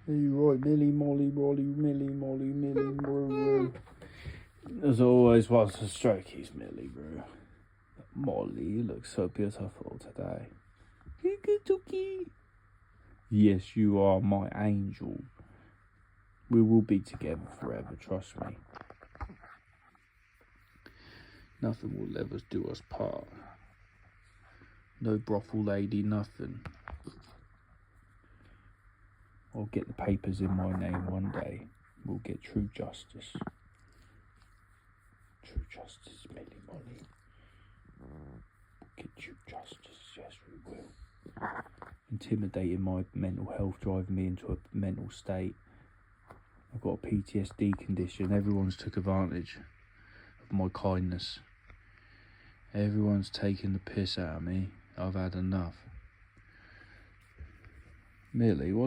You right, Millie, Molly, Rolly, Millie, Molly, Millie, bro. As always, whilst the strokies, Millie, bro. Molly, you look so beautiful today. Yes, you are my angel. We will be together forever, trust me. Nothing will ever do us part. No brothel lady, nothing. I'll get the papers in my name one day. We'll get true justice. True justice, Millie Molly. We'll get true justice, yes we will. Intimidating my mental health, driving me into a mental state. I've got a PTSD condition. Everyone's took advantage of my kindness. Everyone's taking the piss out of me. I've had enough. Millie, what?